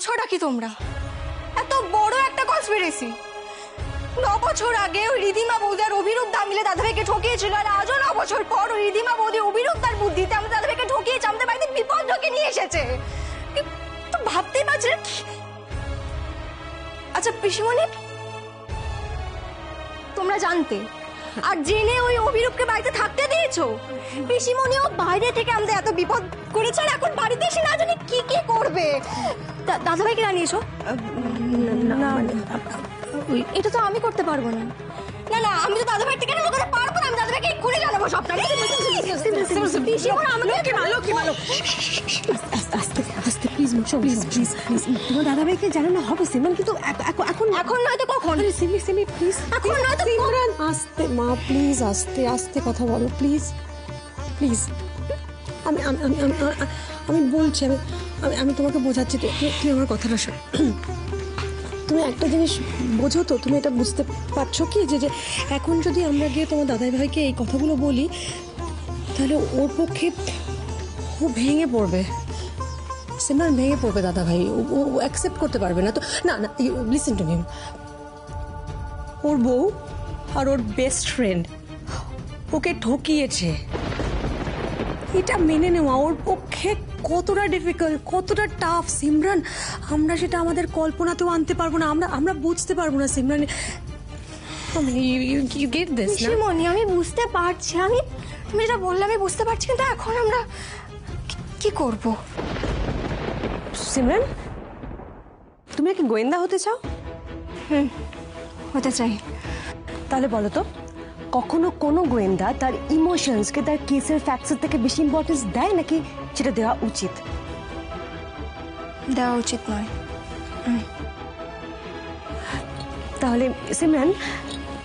বলছোটা কি তোমরা? এত বড় একটা কনস্পিরেসি! 9 বছর আগে ওই রিধিমা বৌদি আর অভিরূপ দা মিলে দাদাভাইকে ঠকিয়েছিল, আর আজও 9 বছর পর ওই রিধিমা বৌদি অভিরূপ তার বুদ্ধিতে আমাদের দাদাভাইকে ঠকিয়েছে, আমাদের বাড়িতে বিপদ ঢুকে নিয়ে এসেছে। তো ভাবতেই পারছি না। আচ্ছা পিসিমণি, তোমরা জানতে আর জেনে ওই অভিরূপকে বাড়িতে থাকতে দিয়েছো? পিসিমণি ও বাইরে থেকে আমাদের এত বিপদ করেছে, আর এখন বাড়িতে এসে না জানি কি কি করবে। দাদাভাইকে জানিয়েছো? না, এটা তো আমি করতে পারবো না। না না, আমি তো দাদাভাই থেকে লুকাতে পারবো না। আমি দাদাভাইকে এক্ষুনি জানাবো সবটা। আস্তে প্লিজ প্লিজ প্লিজ প্লিজ তোমার দাদাভাইকে জানানো হবে সিমরান, কিন্তু এখন নয়তো কখন? সিমি প্লিজ এখন নয়তো সিমরান আস্তে মা, প্লিজ আস্তে আস্তে কথা বলো প্লিজ প্লিজ। আমি আমি আমি আমি বলছি, আমি তোমাকে বোঝাচ্ছি, তুই আমার কথাটা শোন। তুমি একটা জিনিস বোঝো তো, তুমি এটা বুঝতে পারছো কি যে এখন যদি আমরা গিয়ে তোমার দাদাভাইকে এই কথাগুলো বলি, তাহলে ওর পক্ষে ও ভেঙে পড়বে। সিমরান ভেঙে পড়বে দাদাভাই, ও অ্যাকসেপ্ট করতে পারবে না। তো না না, লিসেন টু মি, ওর বউ আর ওর বেস্ট ফ্রেন্ড ওকে ঠকিয়েছে, এটা মেনে নেওয়া ওর পক্ষে কতটা ডিফিকাল্ট, কতটা টাফ সিমরান, আমরা সেটা আমাদের কল্পনাতেও আনতে পারবো না, আমরা বুঝতে পারবো না সিমরান। ইউ গেট দিস না? পিসিমণি, আমি বুঝতে পারছি, আমি যেটা বললাম আমি বুঝতে পারছি, কিন্তু এখন আমরা কি করব? সিমরান, তুমি কি গোয়েন্দা হতে চাও? হতে চাই। তাহলে বলো তো, কখনো কোনো গোয়েন্দা তার ইমোশনসকে তার কেসের ফ্যাক্টসের থেকে বেশি ইম্পর্টেন্স দেয় নাকি সেটা দেওয়া উচিত? দেওয়া উচিত নয়। তাহলে সিমরান,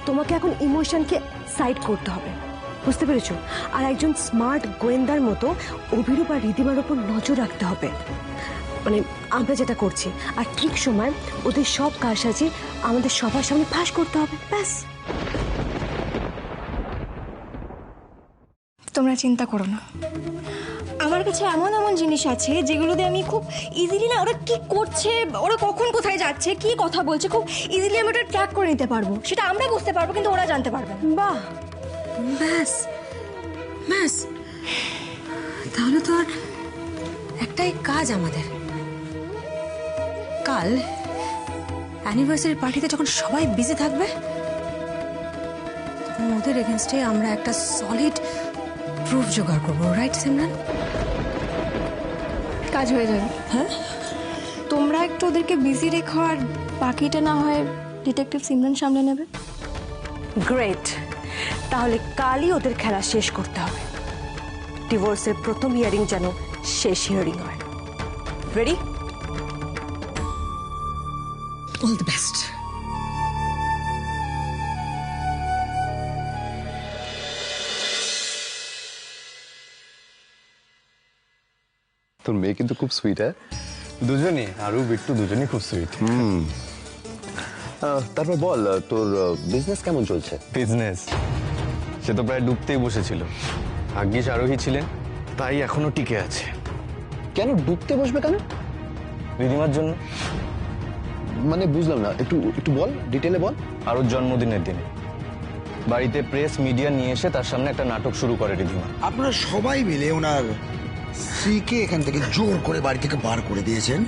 তোমাকে এখন ইমোশনকে সাইড করতে হবে, বুঝতে পেরেছো? আর একজন স্মার্ট গোয়েন্দার মতো অভিরূপ আর রিধিমার ওপর নজর রাখতে হবে, মানে আমরা যেটা করছি, আর ঠিক সময় ওদের সব কারসাজি আমাদের সবার সামনে ফাঁস করতে হবে, ব্যাস। তোমরা চিন্তা করো না, আমার কাছে এমন এমন জিনিস আছে যেগুলো দিয়ে আমি খুব ইজিলি, না ওরা কি করছে, ওরা কখন কোথায় যাচ্ছে, কি কথা বলছে, খুব ইজিলি আমি ওটা ট্র্যাক করে নিতে পারবো। সেটা আমরা বুঝতে পারবো, কিন্তু ওরা জানতে পারবে না। বাহ, ব্যাস ব্যাস, তাহলে তো আর একটাই কাজ আমাদের। কাল অ্যানিভার্সারি পার্টিতে যখন সবাই বিজি থাকবে, ওদের এগেনস্টে আমরা একটা সলিড প্রুফ জোগাড় করবো, রাইট সিমরান? কাজ হয়ে যাবে। হ্যাঁ, তোমরা একটু ওদেরকে বিজি রেখো, আর বাকিটা না হয় ডিটেকটিভ সিমরান সামলে নেবে। গ্রেট, তাহলে কালই ওদের খেলা শেষ করতে হবে। ডিভোর্সের প্রথম হিয়ারিং যেন শেষ হিয়ারিং হয়। রেডি? All the best. তোর মেয়ে কিন্তু খুব সুইট। হ্যাঁ, দুজনই, আরও বিট্টু দুজনই খুব সুইট। তারপর বল, তোর বিজনেস কেমন চলছে? বিজনেস সে তো প্রায় ডুবতেই বসেছিল, ভাগ্যিস আরোহী ছিলেন, তাই এখনো টিকে আছে। কেন ডুবতে বসবে কেন? রিধিমার জন্য। মানে বুঝলাম না, একটু একটু বল, ডিটেলে বল। আরোর জন্মদিনের দিনে বাড়িতে প্রেস মিডিয়া নিয়ে এসে তার সামনে একটা নাটক শুরু করে রিধিমা। আপনারা সবাই মিলে ওনার স্ত্রীকে এখান থেকে জোর করে বাড়ি থেকে বার করে দিয়েছেন,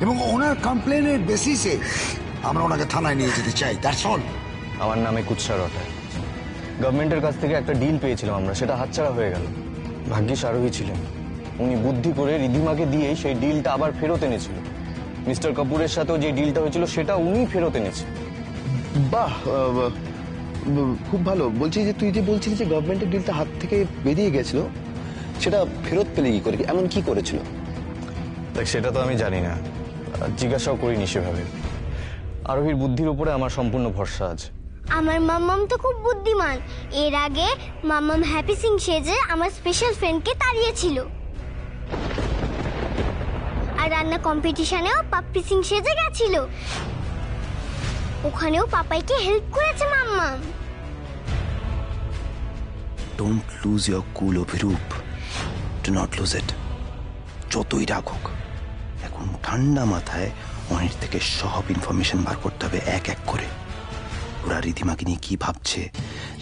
এবং ওনার কমপ্লেনের বেসিসে আমরা ওনাকে থানায় নিয়ে যেতে চাই। That's all. আমার নামে কুৎসা রটায়। গভর্নমেন্টের কাছ থেকে একটা ডিল পেয়েছিলাম আমরা, সেটা হাতছাড়া হয়ে গেল। ভাগ্যিস আরোহী ছিলেন, উনি বুদ্ধি করে রিধিমাকে দিয়েই সেই ডিলটা আবার ফেরত এনেছিল। মিস্টার কাপুরের সাথেও যে ডিলটা হয়েছিল সেটা উনি ফেরত এনেছে। বাহ, খুব ভালো। বলছি যে তুই যে বলছিলি যে গভর্নমেন্টের ডিলটা হাত থেকে বেরিয়ে গেছিল, সেটা ফেরত পেলে কি করে, এমন কি করেছিল? দেখ, সেটা তো আমি জানি না, জিজ্ঞাসাও করিনি সেভাবে। আরোহীর বুদ্ধির উপরে আমার সম্পূর্ণ ভরসা আছে। আমার মাম্মাম তো খুব বুদ্ধিমান। এর আগে মাম্মাম হ্যাপি সিং সেজে আমার স্পেশাল ফ্রেন্ডকে তাড়িয়েছিল, আর রান্না কম্পিটিশনেও পাপ্পি সিং সেজে গেছিল, ওখানেও পাপাইকে হেল্প করেছে মাম্মাম। Don't lose your cool Abhirup, do not lose it. যতই রাগ হোক, এখন ঠান্ডা মাথায় অনির থেকে সব ইনফরমেশন বার করতে হবে এক এক করে। ওরা রিধিমাকে নিয়ে কি ভাবছে,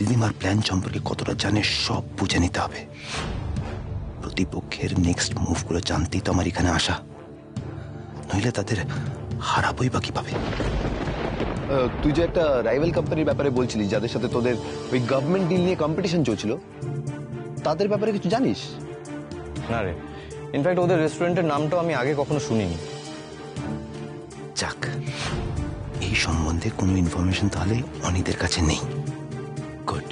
রিধিমার প্ল্যান সম্পর্কে কতটা জানে, সব বুঝে নিতে হবে। প্রতিপক্ষের নেক্সট মুভগুলো জানতেই তো আমার এখানে আসা, নইলে তাদের হারাবই বা কিভাবে। তুই যে একটা রাইভাল কোম্পানির ব্যাপারে বলছিলি, যাদের সাথে তোদের ওই গভর্নমেন্ট ডিল নিয়ে কম্পিটিশন চলছিল, তাদের ব্যাপারে কিছু জানিস? না রে, ইনফ্যাক্ট ওদের রেস্টুরেন্টের নামটাও আমি আগে কখনো শুনিনি। যাক, এই সম্বন্ধে কোনো ইনফরমেশন তাহলে অনিদের কাছে নেই। গুড।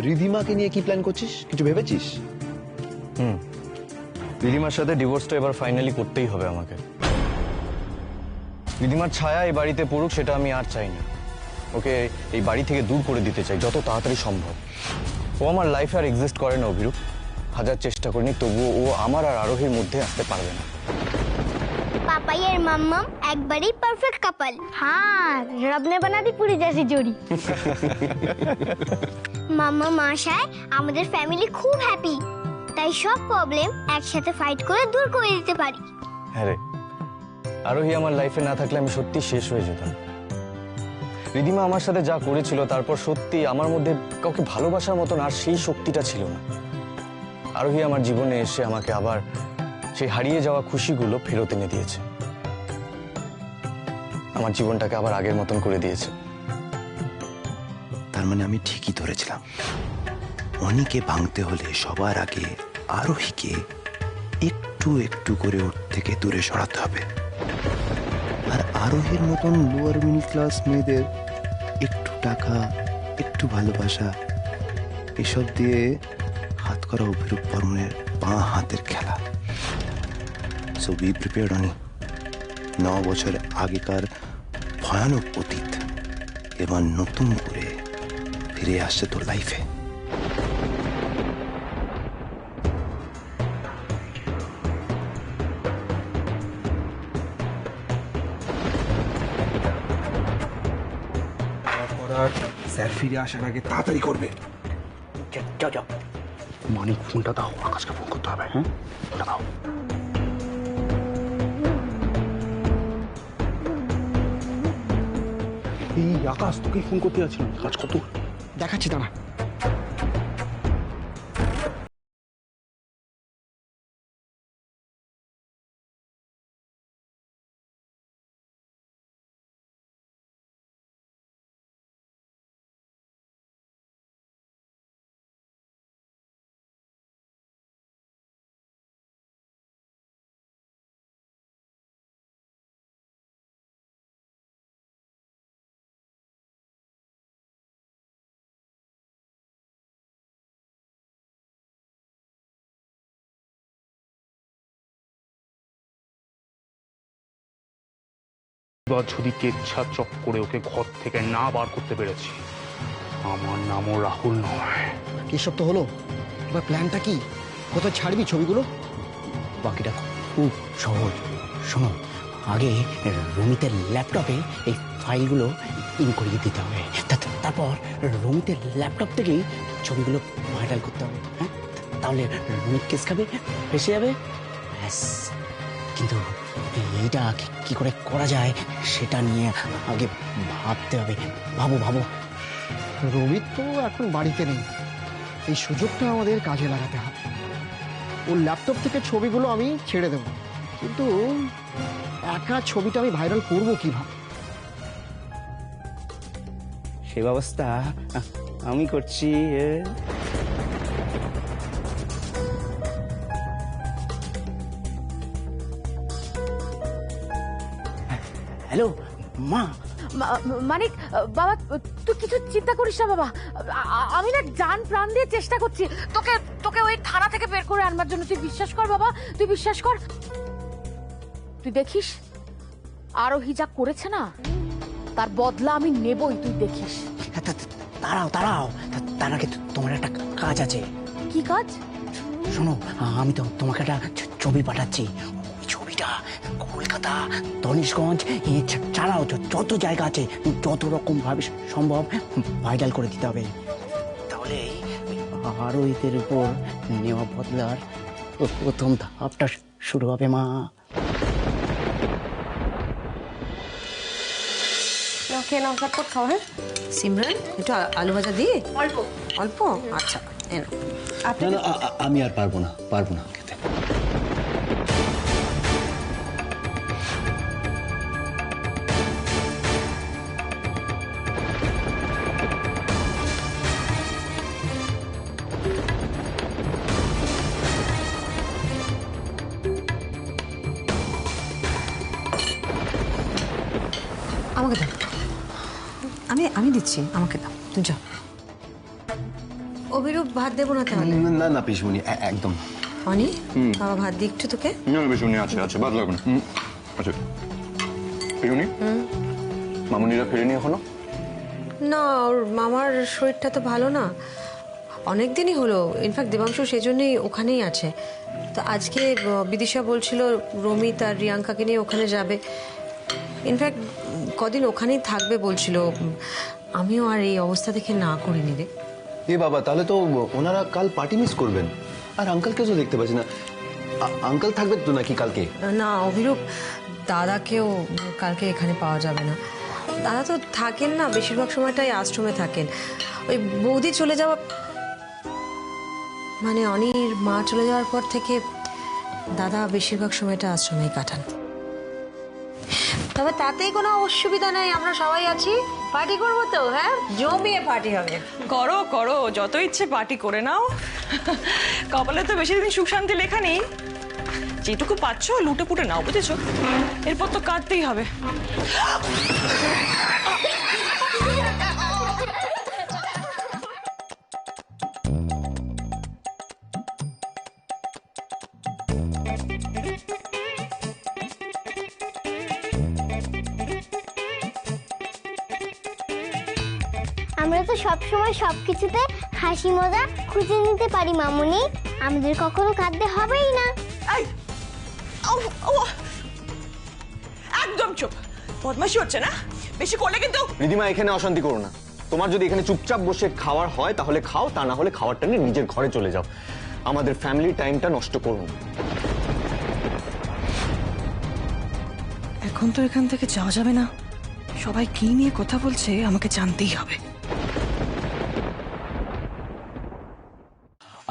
রিধিমাকে নিয়ে কি প্ল্যান করছিস, কিছু ভেবেছিস? রিধিমার সাথে ডিভোর্সটা এবার ফাইনালি করতেই হবে আমাকে। রিধিমার ছায়া এই বাড়িতে পড়ুক, সেটা আমি আর চাই না। ওকে এই বাড়ি থেকে দূর করে দিতে চাই যত তাড়াতাড়ি সম্ভব। ও আমার লাইফে আর এক্সিস্ট করে না অভিরূপ। হাজার চেষ্টা করিনি, তবুও ও আমার আর আরোহীর মধ্যে আসতে পারবে না। पापाई और मम्मम একবারেই পারফেক্ট কাপল। हाँ, रब ने बना दी पूरी जैसी जोड़ी। মাম্মা আশায় আমাদের ফ্যামিলি খুব হ্যাপি, তাই সব প্রবলেম একসাথে ফাইট করে দূর করে দিতে পারি। হ্যাঁ রে, আরোহী আমার লাইফে না থাকলে আমি সত্যি শেষ হয়ে যেতাম। রিধিমা আমার সাথে যা করেছিল, তারপর সত্যি আমার মধ্যে কাউকে ভালোবাসার মতন আর সেই শক্তিটা ছিল না। আরোহী আমার জীবনে এসে আমাকে আবার সেই হারিয়ে যাওয়া খুশিগুলো ফেরত এনে দিয়েছে, আমার জীবনটাকে আবার আগের মতন করে দিয়েছে। তার মানে আমি ঠিকই ধরেছিলাম, অনিকে ভাঙতে হলে সবার আগে আরোহীকে একটু একটু করে ওর থেকে দূরে সরাতে হবে। আর আরোহীর মতন লোয়ার মিডল ক্লাস মেয়েদের একটু টাকা, একটু ভালোবাসা, এসব দিয়ে হাত করা অভিরূপ বর্মনের বাঁ হাতের খেলা। সো বি প্রিপেয়ার্ড অনি। 9 বছর আগেকার ভয়ানক অতীত এবার নতুন করে ফিরে আসছে তোর লাইফে। স্যার ফিরে আসার আগে তাড়াতাড়ি করবে। যাও যাও, মানিক ফোনটা দাও, আকাশকে ফোন করতে হবে। হ্যাঁ, ফোনটা দাও। এই আকাশ, তোকে ফোন করতে যাচ্ছিলাম, কাজ কত দেখাচ্ছি, দাঁড়া। এবার যদি কেচ্ছা চক করে ওকে ঘর থেকে না বার করতে পেরেছি, আমার নামও রাহুল নয়। এসব তো হলো, এবার প্ল্যানটা কি? কোথায় ছাড়বি ছবিগুলো? বাকিটা খুব সহজ। শোনো, আগে রমিতের ল্যাপটপে এই ফাইলগুলো ইন করিয়ে দিতে হবে, তারপর রমিতের ল্যাপটপ থেকেই ছবিগুলো ভাইরাল করতে হবে। হ্যাঁ, তাহলে রমিত কেস খাবে, ফেসে যাবে, ব্যাস। কিন্তু এইটা কি করে করা যায় সেটা নিয়ে আগে ভাবতে হবে। ভাবো ভাবো। রোহিত তো এখন বাড়িতে নেই, এই সুযোগটা আমাদের কাজে লাগাতে হবে। ওর ল্যাপটপ থেকে ছবিগুলো আমি ছেড়ে দেব, কিন্তু একা ছবিটা আমি ভাইরাল করব কিভাবে? সে ব্যবস্থা আমি করছি। হ্যালো মা। মানিক বাবা, তুই কিছু চিন্তা করিস না বাবা। আমি না জান প্রাণ দিয়ে চেষ্টা করছি তোকে তোকে ওই থানা থেকে বের করে আনবার জন্য। তুই বিশ্বাস কর বাবা, তুই বিশ্বাস কর। তুই দেখিস আরোহী যা করেছে না, তার বদলা আমি নেবই, তুই দেখিস। দাঁড়াও দাঁড়াও, তার আগে তোমার একটা কাজ আছে। কি কাজ? শোনো, আমি তো তোমাকে একটা ছবি পাঠাচ্ছি। ওই ছবিটা কলকাতা, ধনেশগঞ্জ ছাড়াও যত জায়গা আছে যত রকম ভাবে সম্ভব ভাইরাল করে দিতে হবে। তাহলে আরো এদের উপর নেওয়া বদলার প্রথম ধাপটা শুরু হবে মা। খেয়ে নাও, চটপট খাও। হ্যাঁ সিমরান, একটু আলু ভাজা দিয়ে। অল্প অল্প? আচ্ছা এ নাও। না না আমি আর পারবো না খেতে। আমাকে দাও, আমি দিচ্ছি, আমাকে দাও, তুই যাও। অভিরূপ ভাত দেবো না তাহলে? না না পিসমণি, একদম। অনি, বাবা ভাত দিই একটু তোকে। না পিসুনি আছে বাদ লাগবে না। আচ্ছা পিসুনি, মামুনিরা ফেরেনি এখনো? না, ওর মামার শরীরটা তো ভালো না, অনেক দিনই হলো। ইনফ্যাক্ট দেবাংশু সেজন্যই ওখানেই আছে। তো আজকে বিদিশা বলছিল রমিত আর রিয়াঙ্কাকে নিয়ে ওখানে যাবে। ইনফ্যাক্ট কদিন ওখানেই থাকবে বলছিল। আমিও আর এই অবস্থা দেখে না করিনি রে। এ বাবা, তাহলে তো ওনারা কাল পার্টি মিস করবেন। আর আঙ্কেলকে তো দেখতে পাচ্ছি না। আঙ্কেল থাকবে তো নাকি কালকে? না অভিরূপ, দাদাকেও কালকে এখানে পাওয়া যাবে না। দাদা তো থাকেন না, বেশিরভাগ সময়টাই আশ্রমে থাকেন। ওই বৌদি চলে যাওয়া, মানে অনির মা চলে যাওয়ার পর থেকে দাদা বেশিরভাগ সময়টা আশ্রমেই কাটান। তবে তাতেই কোনো অসুবিধা নেই, আমরা সবাই আছি, পার্টি করবো তো। হ্যাঁ, জমিয়ে পার্টি হবে। করো করো, যত ইচ্ছে পার্টি করে নাও। কপালে তো বেশি দিন সুখ শান্তি লেখা নেই। যেটুকু পাচ্ছ লুটে পুটে নাও, বুঝেছো? এরপর তো কাঁদতেই হবে। আমরা তো সবসময় সবকিছুতে হাসি মজা খুঁজে নিতে পারি মামুনি, আমাদের কখনো কাঁদতে হবেই না। এই, একদম চুপ, বদমাশি হচ্ছে না? বেশি করলে কিন্তু। রিদিমা, এখানে অশান্তি করো না। তোমার যদি এখানে চুপচাপ বসে খাওয়ার হয় তাহলে খাও, তা না হলে খাওয়ারটা নিয়ে নিজের ঘরে চলে যাও। আমাদের ফ্যামিলি টাইমটা নষ্ট করো না। এখন তো এখান থেকে যাওয়া যাবে না। সবাই কি নিয়ে কথা বলছে আমাকে জানতেই হবে।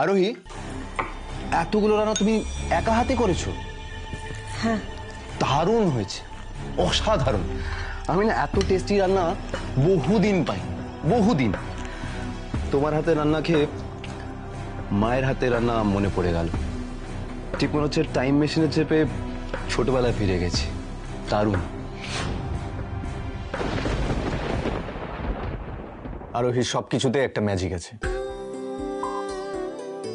আরোহী, এতগুলো রান্না তুমি একা হাতে করেছো? হ্যাঁ, দারুণ হয়েছে, অসাধারণ। আমি না এত টেস্টি রান্না বহুদিন পাই, বহুদিন। তোমার হাতে রান্না খেয়ে মায়ের হাতে রান্না মনে পড়ে গেল। ঠিক মনে হচ্ছে টাইম মেশিনে চেপে ছোটবেলায় ফিরে গেছি। দারুণ। আরোহীর সবকিছুতে একটা ম্যাজিক আছে।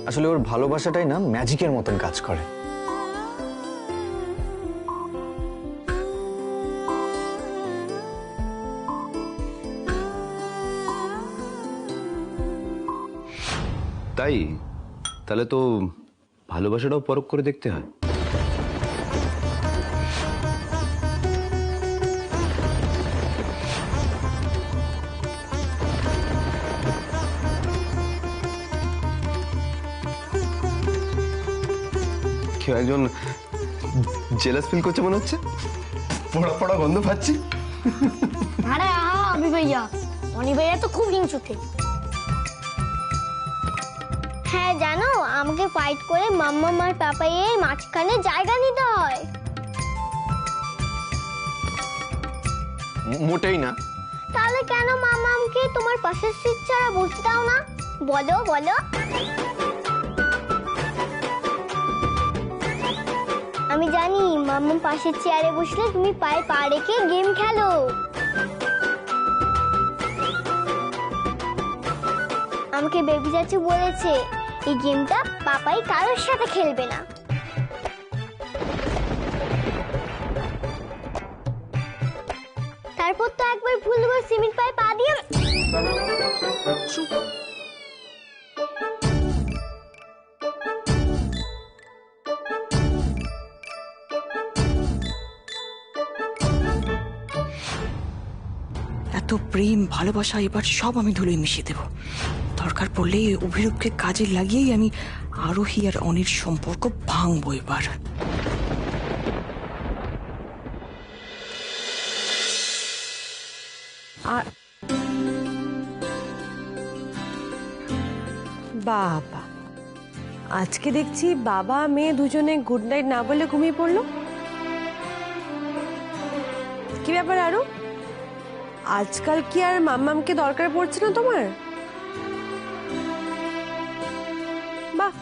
আসলে ওর ভালোবাসাটাই না ম্যাজিকের মতন কাজ করে। তাই? তাহলে তো ভালোবাসাটাও পরখ করে দেখতে হয়। কেউ একজন জেলাস ফিল করছে মনে হচ্ছে, পড়া পড়া গন্ধ পাচ্ছি। আরে আমি ভাইয়া, অনি ভাইয়া তো খুব হিংসুটে। হ্যাঁ জানো, আমাকে ফাইট করে মাম্মা আর পাপাইয়ের মাঝখানে জায়গা নিতে হয়। মোটেই না। তাহলে কেন মাম্মা আমাকে তোমার পাশের সিট ছাড়া বসতে দাও না? বলো বলো। আমি জানি মাম্মা পাশের চেয়ারে বসলে তুমি পায়ে পা রেখে গেম খেলো। আমাকে বেবি চাচু বলেছে এই গেমটা পাপাই কারোর সাথে খেলবে না। তারপর তো একবার ভুল করে সিমেন্ট পায়ে পা দিয়ে এত প্রেম ভালোবাসা এবার সব আমি ধুলোয় মিশিয়ে দেব। দরকার পড়লে এই অভিরূপকে কাজে লাগিয়েই আমি আরোহী আর অনির সম্পর্ক ভাঙবো এবার। আর বাবা, আজকে দেখছি বাবা মেয়ে দুজনে গুড নাইট না বলে ঘুমিয়ে পড়লো। কি ব্যাপার আরো, আজকাল কি আর মাম্মামকে দরকার পড়ছে না তোমার? বাহ,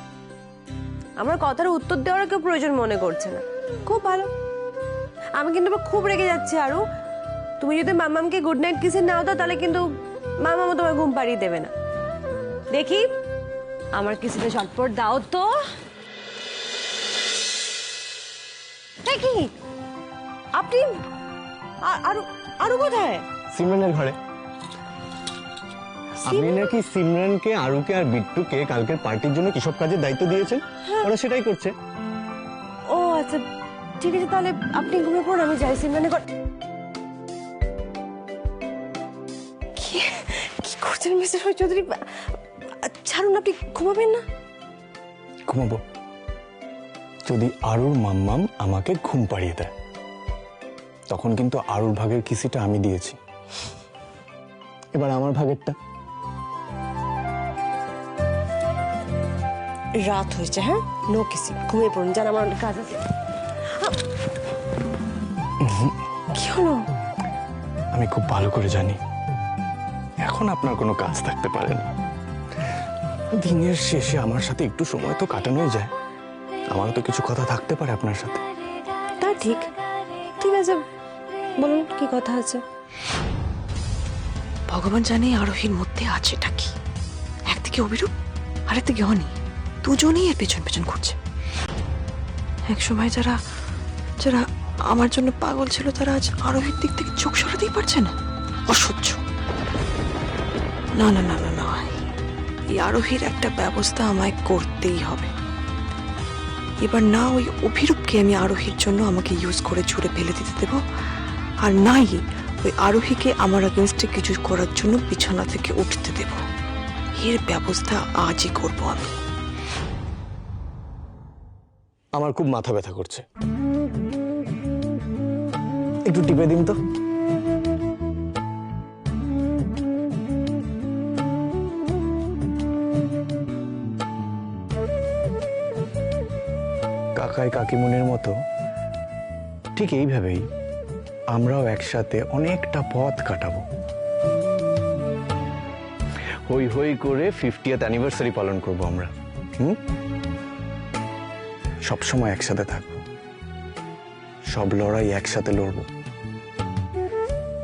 আমার কথার উত্তর দেওয়ার কেউ প্রয়োজন মনে করছে না, খুব ভালো। আমি কিন্তু খুব রেগে যাচ্ছি আরু, তুমি যদি মাম্মামকে গুড নাইট কিসে নাও দাও তাহলে কিন্তু মাম্মামও তোমার ঘুম পাড়িয়ে দেবে না। দেখি আমার কিসিতে চটপট দাও তো। কি আপনি আরু আরু কোথায়? সিমরানের ঘরে। আপনি নাকি সিমরানকে, আরুকে আর বিট্টুকে কালকের পার্টির জন্য কিসব কাজের দায়িত্ব দিয়েছেন, ওরা সেটাই করছে। ও আচ্ছা, ঠিক আছে, তাহলে আপনি ঘুমিয়ে পড়ুন, আমি যাই সিমরানের ঘর। কি করছেন মিস্টার চৌধুরী? ছাড়ুন, আপনি ঘুমাবেন না? ঘুমাবো যদি আরুর মাম্মাম আমাকে ঘুম পাড়িয়ে দেয়। তখন কিন্তু আরুর ভাগের কিসিটা আমি দিয়েছি, এবার আমার ভাগেরটা। রাত হয়েছে, হ্যাঁ, নো কিসি, ঘুমিয়ে পড়ুন, যান, আমার অনেক কাজ আছে। কি হলো? আমি খুব ভালো করে জানি এখন আপনার কোনো কাজ থাকতে পারে না। দিনের শেষে আমার সাথে একটু সময় তো কাটানোই যায়, আমারও তো কিছু কথা থাকতে পারে আপনার সাথে। তা ঠিক, ঠিক আছে, বলুন কি কথা আছে। ভগবান জানে আরোহীর মধ্যে আছেটা কি। একদিকে অভিরূপ, আরেকদিকে অনি, দুজনেই এর পেছন পেছন ঘুরছে। একসময় যারা যারা আমার জন্য পাগল ছিল তারা আজ আরোহীর দিক থেকে চোখ সরাতেই পারছে না। অসহ্য। না না না না না, এই আরোহীর একটা ব্যবস্থা আমায় করতেই হবে। এবার না ওই অভিরূপকে আমি আরোহীর জন্য আমাকে ইউজ করে ছুঁড়ে ফেলে দিতে দেব, আর নাই ওই আরোহীকে আমার আগেনস্টে কিছু করার জন্য বিছানা থেকে উঠতে দেব। এর ব্যবস্থা আজই করব আমি। আমার খুব মাথা ব্যথা করছে, একটু টিপে দিন তো। কাকাই কাকিমুনির মতো ঠিক এইভাবেই আমরাও একসাথে অনেকটা পথ কাটাবো। হই হই করে 50th অ্যানিভার্সারি পালন করব আমরা। সবসময় একসাথে থাকবো, সব লড়াই একসাথে লড়বো।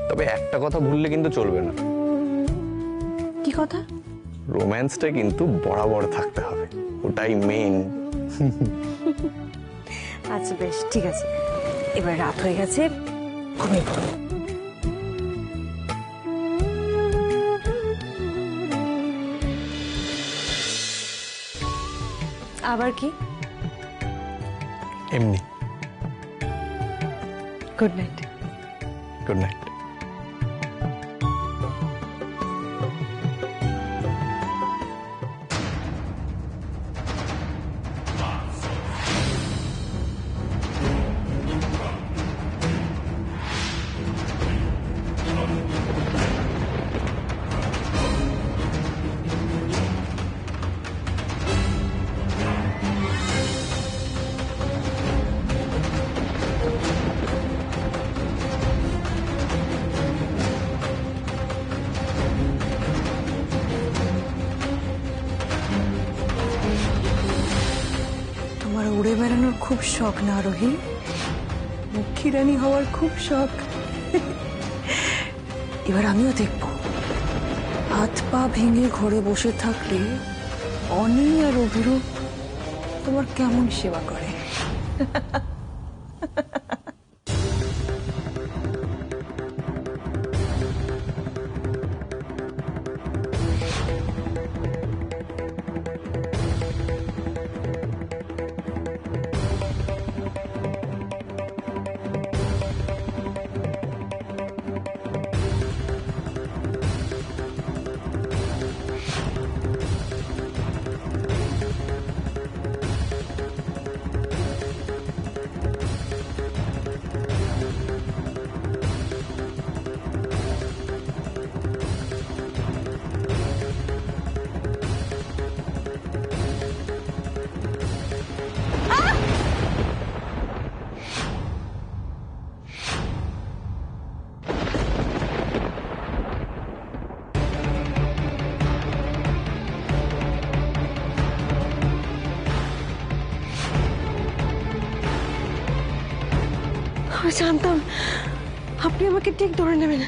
তবে একটা কথা ভুললে কিন্তু চলবে না। কি কথা? রোম্যান্সটা কিন্তু বরাবর থাকতে হবে, ওটাই মেইন। আচ্ছা বেশ, ঠিক আছে, এবার রাত হয়ে গেছে, ঘুমিয়ে পড়ো। আবার কি? এমনি। Good night. Good night. তোমার উড়ে বেড়ানোর খুব শখ না আরোহী? লক্ষ্মী রানী হওয়ার খুব শখ। এবার আমিও দেখব হাত পা ভেঙে ঘরে বসে থাকলে অনি আর অভিরূপ তোমার কেমন সেবা করে। আমি জানতাম আপনি আমাকে ঠিক ধরে নেবেন।